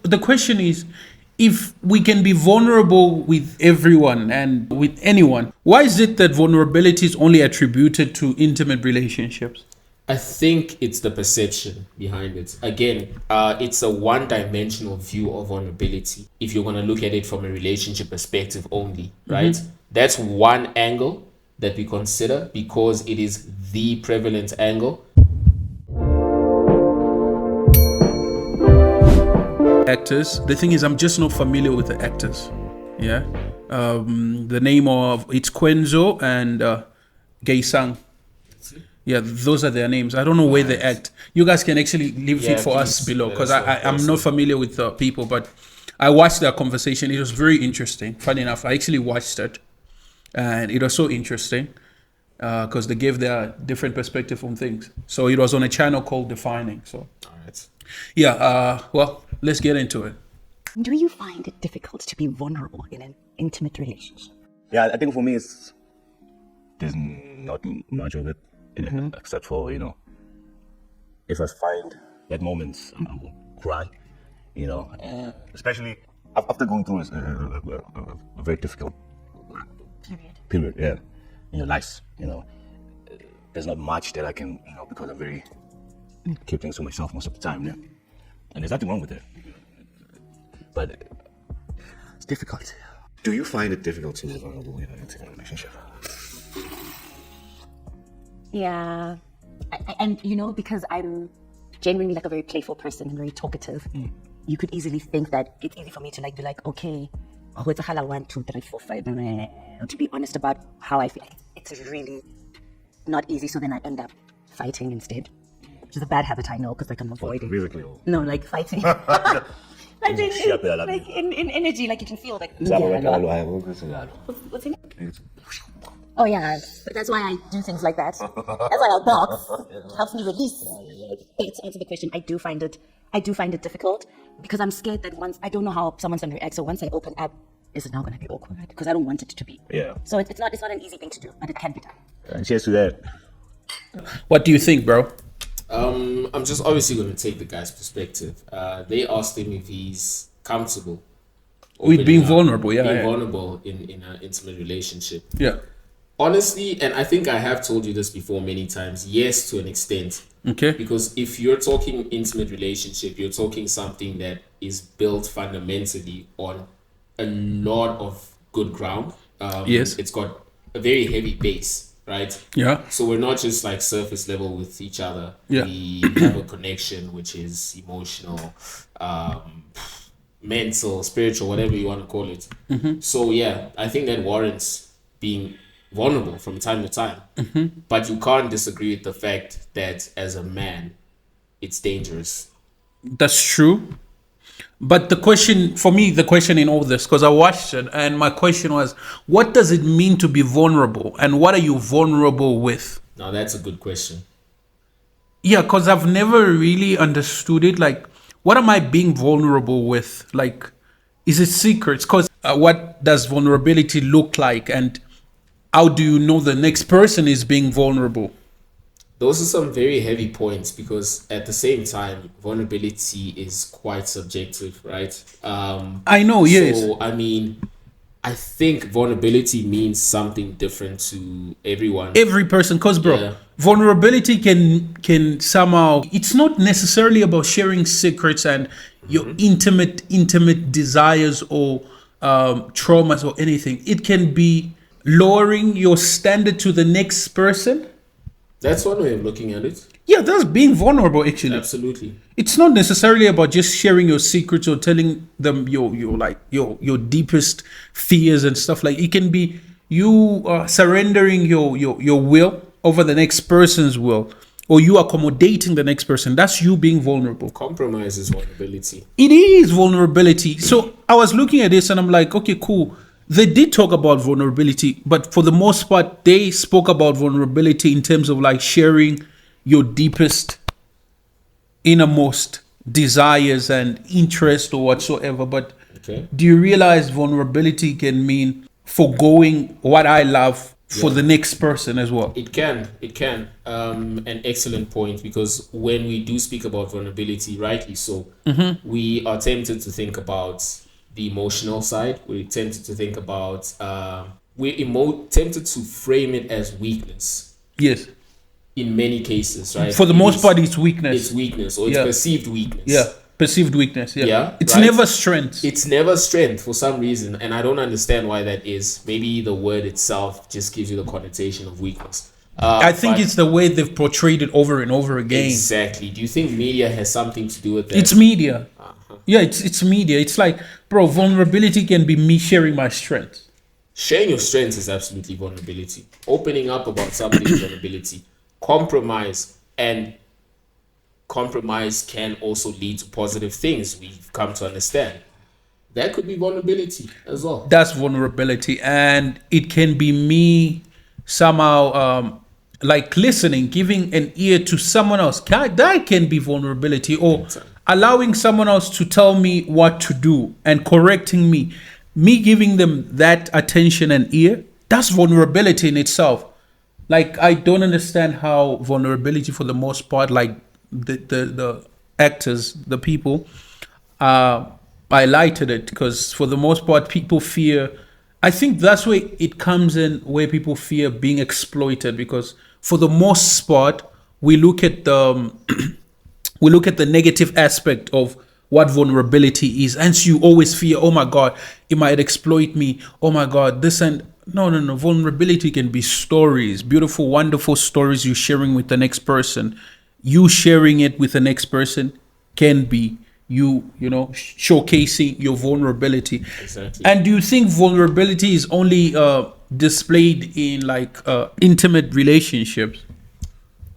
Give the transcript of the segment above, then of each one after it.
the question is, if we can be vulnerable with everyone and with anyone, why is it that vulnerability is only attributed to intimate relationships? I think it's the perception behind it. Again, it's a one-dimensional view of vulnerability. If you're going to look at it from a relationship perspective only, right? That's one angle that we consider because it is the prevalent angle. Actors. The thing is, I'm just not familiar with the actors. Yeah. The name of it's Kwenzo and Gaisang. Yeah, those are their names. I don't know where they act. You guys can actually leave it for us below because I'm not familiar with the people, but I watched their conversation. It was very interesting. Funny enough, I actually watched it and it was so interesting because they gave their different perspective on things. So it was on a channel called Defining. So, all right. Yeah, well, let's get into it. Do you find it difficult to be vulnerable in an intimate relationship? Yeah, I think for me, there's not much of it. Except for, if I find that moments, I will cry, especially after going through a very difficult period, yeah, in your life, there's not much that I can, because I'm very keep things to myself most of the time, yeah, and there's nothing wrong with it, but it's difficult. Do you find it difficult to be vulnerable in an intimate relationship? Yeah, and because I'm genuinely like a very playful person and very talkative, you could easily think that it's easy for me to be like, okay, what's a hala 1, 2, 3, 4, 5. To be honest about how I feel, it's really not easy. So then I end up fighting instead, which is a bad habit, I know, because I'm avoiding. Physically? No, like fighting. Like in energy, like you can feel like. What's in it? Oh yeah, but that's why I do things like that. That's why I box. It helps me release. But to answer the question, I do find it difficult because I'm scared that once I don't know how someone's gonna react. So once I open up, is it now gonna be awkward? Because I don't want it to be. Yeah. So it's not an easy thing to do, but it can be done. And cheers to that. What do you think, bro? I'm just obviously going to take the guy's perspective. They asked him if he's comfortable with being vulnerable, vulnerable in an intimate relationship. Yeah. Honestly, and I think I have told you this before many times, yes, to an extent. Okay. Because if you're talking intimate relationship, you're talking something that is built fundamentally on a lot of good ground. Yes. It's got a very heavy base, right? Yeah. So we're not just like surface level with each other. Yeah. We have a connection which is emotional, mental, spiritual, whatever you want to call it. So yeah, I think that warrants being vulnerable from time to time. But you can't disagree with the fact that as a man, it's dangerous. That's true. But the question in all this, because I watched it and my question was, what does it mean to be vulnerable and what are you vulnerable with? Now that's a good question. Yeah, because I've never really understood it. Like, what am I being vulnerable with? Like, is it secrets? Because what does vulnerability look like? And how do you know the next person is being vulnerable? Those are some very heavy points because at the same time, vulnerability is quite subjective, right? I know, yes. So, I mean, I think vulnerability means something different to everyone. Every person, because, bro, vulnerability can somehow... It's not necessarily about sharing secrets and your intimate desires or traumas or anything. It can be lowering your standard to the next person. That's one way of looking at it. Yeah, that's being vulnerable, actually. Absolutely. It's not necessarily about just sharing your secrets or telling them your deepest fears and stuff. Like, it can be you surrendering your will over the next person's will, or you accommodating the next person. That's you being vulnerable. Compromise is vulnerability. It is vulnerability. So I was looking at this and I'm like, okay, cool. They did talk about vulnerability, but for the most part, they spoke about vulnerability in terms of like sharing your deepest, innermost desires and interest or whatsoever. But do you realize vulnerability can mean forgoing what I love for the next person as well. It can. An excellent point, because when we do speak about vulnerability, rightly so, we are tempted to think about the emotional side. We're tempted to think about, tempted to frame it as weakness. Yes. In many cases, right? For the most part, it's weakness. It's weakness, or it's perceived weakness. Yeah, perceived weakness. Yeah. It's right? never strength. It's never strength for some reason, and I don't understand why that is. Maybe the word itself just gives you the connotation of weakness. I think it's the way they've portrayed it over and over again. Exactly. Do you think media has something to do with that? It's media. Yeah, it's media. It's like, bro, vulnerability can be me sharing my strength. Sharing your strengths is absolutely vulnerability. Opening up about something is vulnerability. Compromise can also lead to positive things, we've come to understand. That could be vulnerability as well. That's vulnerability, and it can be me somehow like listening, giving an ear to someone else. That can be vulnerability, or allowing someone else to tell me what to do and correcting me giving them that attention and ear. That's vulnerability in itself. Like, I don't understand how vulnerability, for the most part, like the actors, the people, highlighted it, because for the most part, people fear. I think that's where it comes in, where people fear being exploited, because for the most part, we look at the negative aspect of what vulnerability is, and so you always fear, oh my God, it might exploit me. Oh my God, this and no. Vulnerability can be stories, beautiful, wonderful stories you're sharing with the next person. You sharing it with the next person can be you know, showcasing your vulnerability. Exactly. And do you think vulnerability is only displayed in like intimate relationships?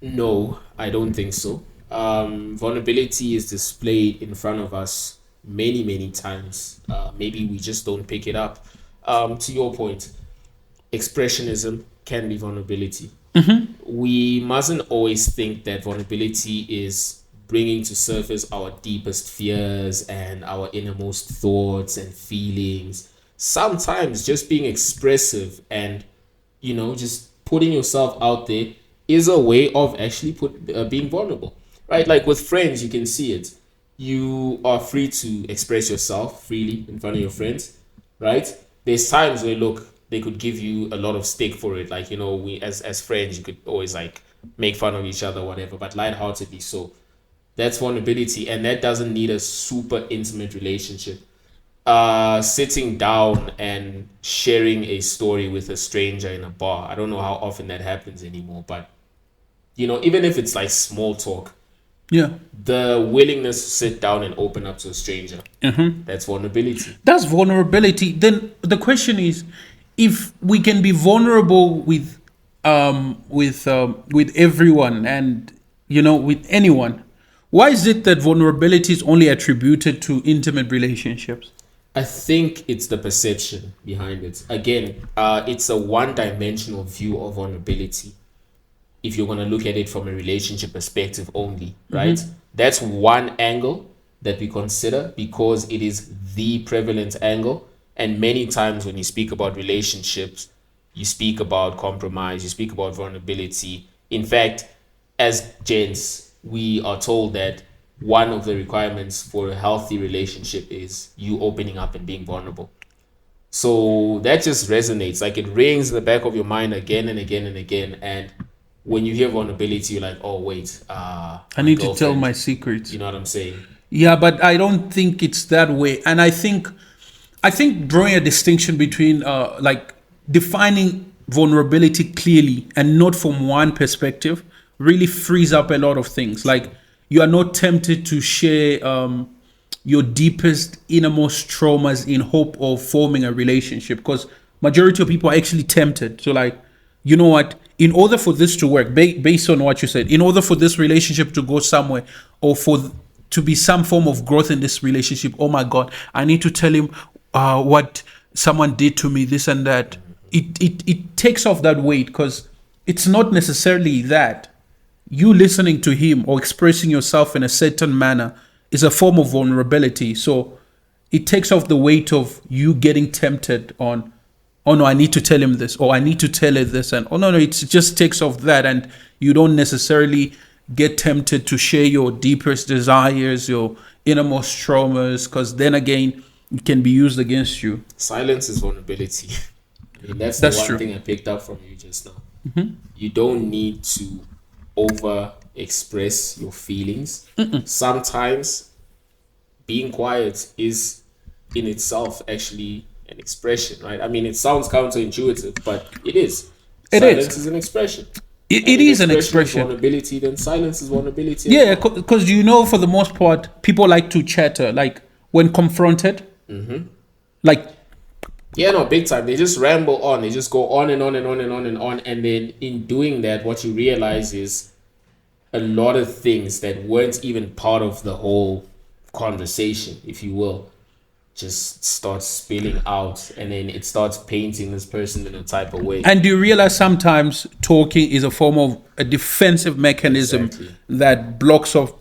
No, I don't think so. Vulnerability is displayed in front of us many times. Maybe we just don't pick it up. To your point, expressionism can be vulnerability. We mustn't always think that vulnerability is bringing to surface our deepest fears and our innermost thoughts and feelings. Sometimes just being expressive and, you know, just putting yourself out there is a way of actually being vulnerable, right? Like with friends, you can see it. You are free to express yourself freely in front of your friends, right? There's times where, look, they could give you a lot of stick for it. Like, you know, we as friends, you could always like make fun of each other, whatever, but lightheartedly. So that's vulnerability, and that doesn't need a super intimate relationship. Sitting down and sharing a story with a stranger in a bar. I don't know how often that happens anymore, but you know, even if it's like small talk, the willingness to sit down and open up to a stranger, that's vulnerability. That's vulnerability. Then the question is, if we can be vulnerable with everyone and, you know, with anyone, why is it that vulnerability is only attributed to intimate relationships? I think it's the perception behind it. Again, it's a one-dimensional view of vulnerability. If you're going to look at it from a relationship perspective only, right? That's one angle that we consider because it is the prevalent angle. And many times when you speak about relationships, you speak about compromise, you speak about vulnerability. In fact, as gents, we are told that one of the requirements for a healthy relationship is you opening up and being vulnerable. So that just resonates. Like, it rings in the back of your mind again and again and again. And when you hear vulnerability, you're like, oh, wait. I need to tell my secrets. You know what I'm saying? Yeah, but I don't think it's that way. And I think drawing a distinction between like defining vulnerability clearly and not from one perspective really frees up a lot of things. Like, you are not tempted to share your deepest, innermost traumas in hope of forming a relationship, because majority of people are actually tempted. So like, you know what, in order for this to work, based on what you said, in order for this relationship to go somewhere, or to be some form of growth in this relationship, oh my God, I need to tell him what someone did to me, this and that. It takes off that weight, because it's not necessarily that. You listening to him or expressing yourself in a certain manner is a form of vulnerability. So it takes off the weight of you getting tempted on oh no, I need to tell him this, or I need to tell her this, and oh no, it just takes off that, and you don't necessarily get tempted to share your deepest desires, your innermost traumas, because then again, it can be used against you. Silence is vulnerability. I mean, that's That's the one true. thing I picked up from you just now. You don't need to over express your feelings. Sometimes being quiet is in itself actually an expression, right? I mean, it sounds counterintuitive, but it is. It Silence is. is an expression. It And is an Is expression. vulnerability, then silence is vulnerability. Yeah, because for the most part, people like to chatter. Like when confronted, like Yeah, no, big time. They just ramble on. They just go on and on and on and on and on. And then in doing that, what you realize is a lot of things that weren't even part of the whole conversation, if you will, just starts spilling out. And then it starts painting this person in a type of way. And do you realize sometimes talking is a form of a defensive mechanism Exactly. that blocks off,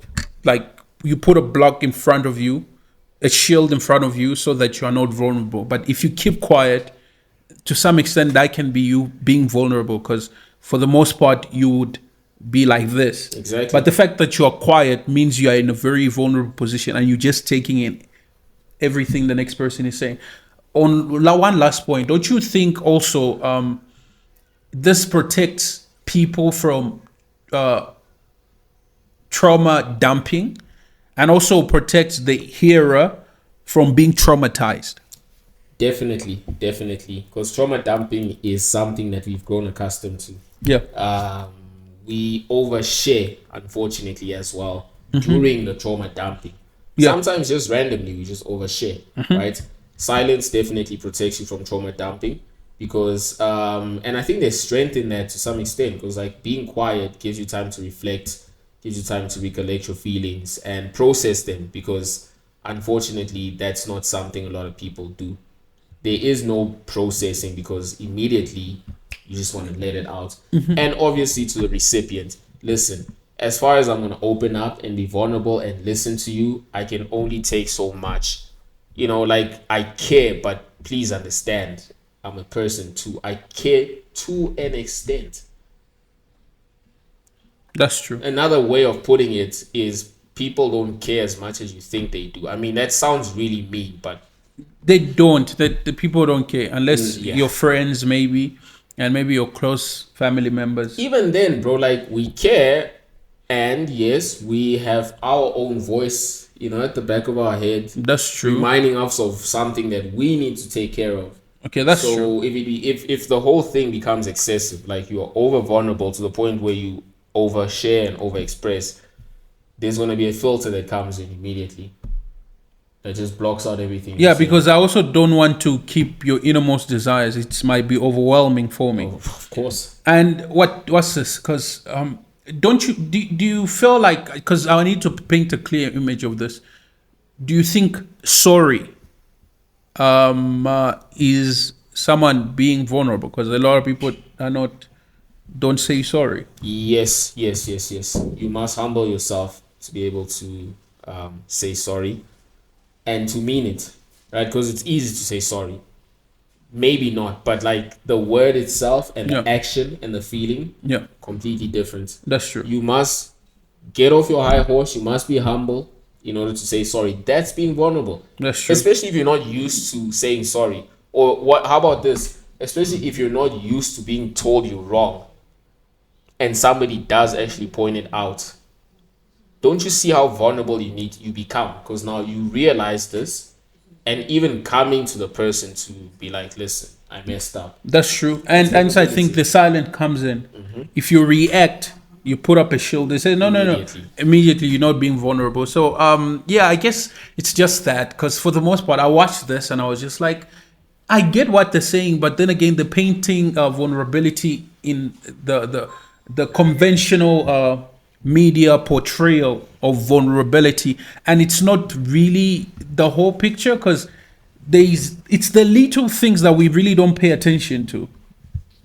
like you put a block in front of you, a shield in front of you so that you are not vulnerable. But if you keep quiet, to some extent, that can be you being vulnerable because for the most part, you would be like this. Exactly. But the fact that you are quiet means you are in a very vulnerable position and you're just taking in everything the next person is saying. On one last point, don't you think also this protects people from trauma dumping and also protects the hearer from being traumatized? Definitely. Because trauma dumping is something that we've grown accustomed to. Yeah. We overshare, unfortunately, as well during the trauma dumping. Yeah. Sometimes just randomly, we just overshare, right? Silence definitely protects you from trauma dumping because, and I think there's strength in that to some extent because, like, being quiet gives you time to reflect, gives you time to recollect your feelings and process them because, unfortunately, that's not something a lot of people do. There is no processing because immediately you just want to let it out. And obviously to the recipient, listen, as far as I'm going to open up and be vulnerable and listen to you, I can only take so much. You know, like I care, but please understand, I'm a person too. I care to an extent. That's true. Another way of putting it is people don't care as much as you think they do. I mean, that sounds really mean, but They don't. The people don't care unless Yeah. your friends maybe and maybe your close family members. even then, bro, like we care, and yes, we have our own voice, you know, at the back of our head, That's true. reminding us of something that we need to take care of. Okay, that's So true. if the whole thing becomes excessive, like you are over vulnerable to the point where you overshare and overexpress, there's going to be a filter that comes in immediately that just blocks out everything. Yeah, you say. because I also don't want to keep your innermost desires. It might be overwhelming for me. Of course. And what's this? Because don't you do you feel like? Because I need to paint a clear image of this. Do you think sorry is someone being vulnerable? Because a lot of people don't say sorry. Yes. You must humble yourself to be able to say sorry and to mean it, right? Because it's easy to say sorry. Maybe not, but like the word itself and Yeah. the action and the feeling, Yeah, completely different. that's true. You must get off your high horse. You must be humble in order to say sorry. That's being vulnerable. That's true. Especially if you're not used to saying sorry. Or what? How about this? Especially if you're not used to being told you're wrong and somebody does actually point it out. Don't you see how vulnerable you become? Because now you realize this, and even coming to the person to be like, listen, I messed up. That's true. And I think the silent comes in. If you react, you put up a shield. They say, no. Immediately. Immediately, you're not being vulnerable. So, yeah, I guess it's just that. Because for the most part, I watched this and I was just like, I get what they're saying. But then again, the painting of vulnerability in the conventional media portrayal of vulnerability, and it's not really the whole picture because it's the little things that we really don't pay attention to.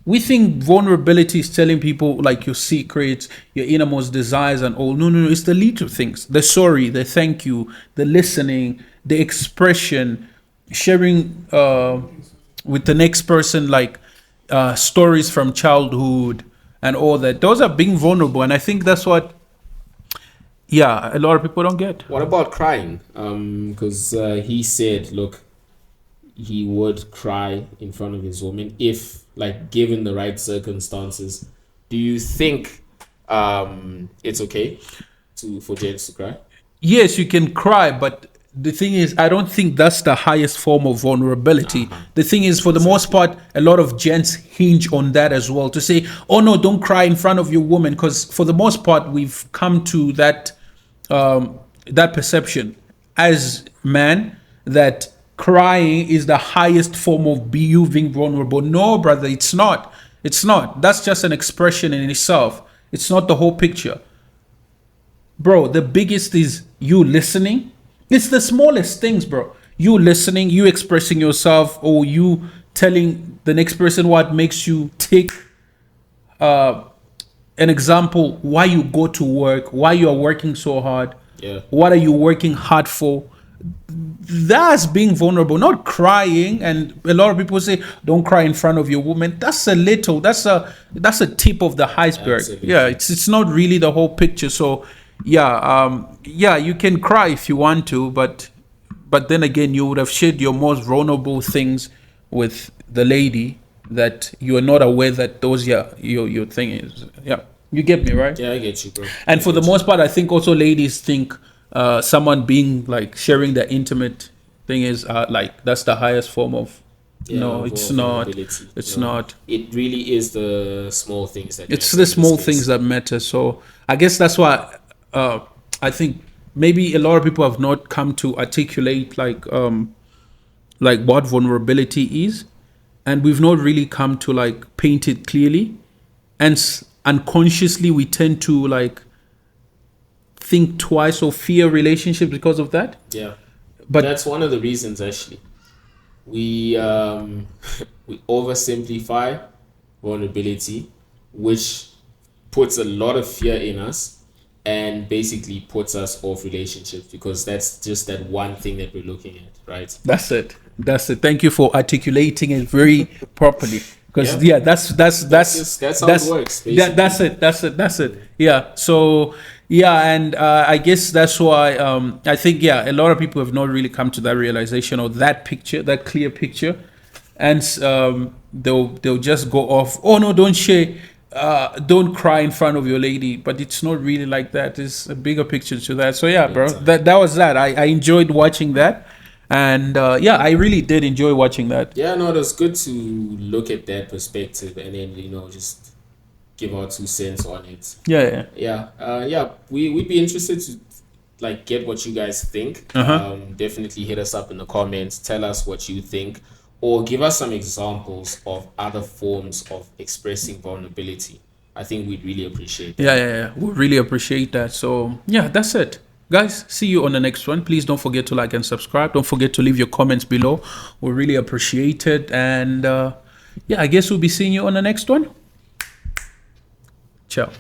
We think vulnerability is telling people like your secrets, your innermost desires and all. No, it's the little things. The sorry, the thank you, the listening, the expression, sharing with the next person, like stories from childhood and all that. Those are being vulnerable, and I think that's what, a lot of people don't get. What about crying? Because he said, look, he would cry in front of his woman if, like, given the right circumstances. Do you think it's okay for gents to cry? Yes, you can cry, but the thing is, I don't think that's the highest form of vulnerability. The thing is, for the most part, a lot of gents hinge on that as well, to say, oh no, don't cry in front of your woman, because for the most part, we've come to that that perception as man, that crying is the highest form of you being vulnerable. No, brother, it's not. It's not. That's just an expression in itself. It's not the whole picture. Bro, the biggest is you listening. It's the smallest things, bro. You listening, you expressing yourself, or you telling the next person what makes you tick. An example, why you go to work, why you are working so hard. Yeah. What are you working hard for? That's being vulnerable, not crying. And a lot of people say, don't cry in front of your woman. That's a tip of the iceberg. Absolutely. Yeah, it's not really the whole picture. So you can cry if you want to, but then again, you would have shared your most vulnerable things with the lady that you are not aware that those your thing is. Yeah, you get me, right? Yeah, I get you, bro. And for the most part, I think also ladies think someone being like sharing their intimate thing is like that's the highest form of. No, it's not. It's not. It really is the small things that. It's the small things that matter. So I guess that's why I think maybe a lot of people have not come to articulate like what vulnerability is, and we've not really come to like paint it clearly, and unconsciously we tend to like think twice or fear relationships because of that. Yeah, but that's one of the reasons actually. We we oversimplify vulnerability, which puts a lot of fear in us and basically puts us off relationships, because that's just that one thing that we're looking at, right? That's it. Thank you for articulating it very properly. Because that's how it works. Basically. That's it. Yeah. So and I guess that's why I think a lot of people have not really come to that realization or that picture, that clear picture, and they'll just go off. Oh no, don't share. Don't cry in front of your lady. But it's not really like that. There's a bigger picture to that. So bro, that was that. I enjoyed watching that. And I really did enjoy watching that. Yeah, no, it was good to look at that perspective and then, just give our 2 cents on it. We'd be interested to like get what you guys think. Definitely hit us up in the comments, tell us what you think, or give us some examples of other forms of expressing vulnerability. I think we'd really appreciate that. We really appreciate that. So that's it. Guys, see you on the next one. Please don't forget to like and subscribe. Don't forget to leave your comments below. We really appreciate it. And I guess we'll be seeing you on the next one. Ciao.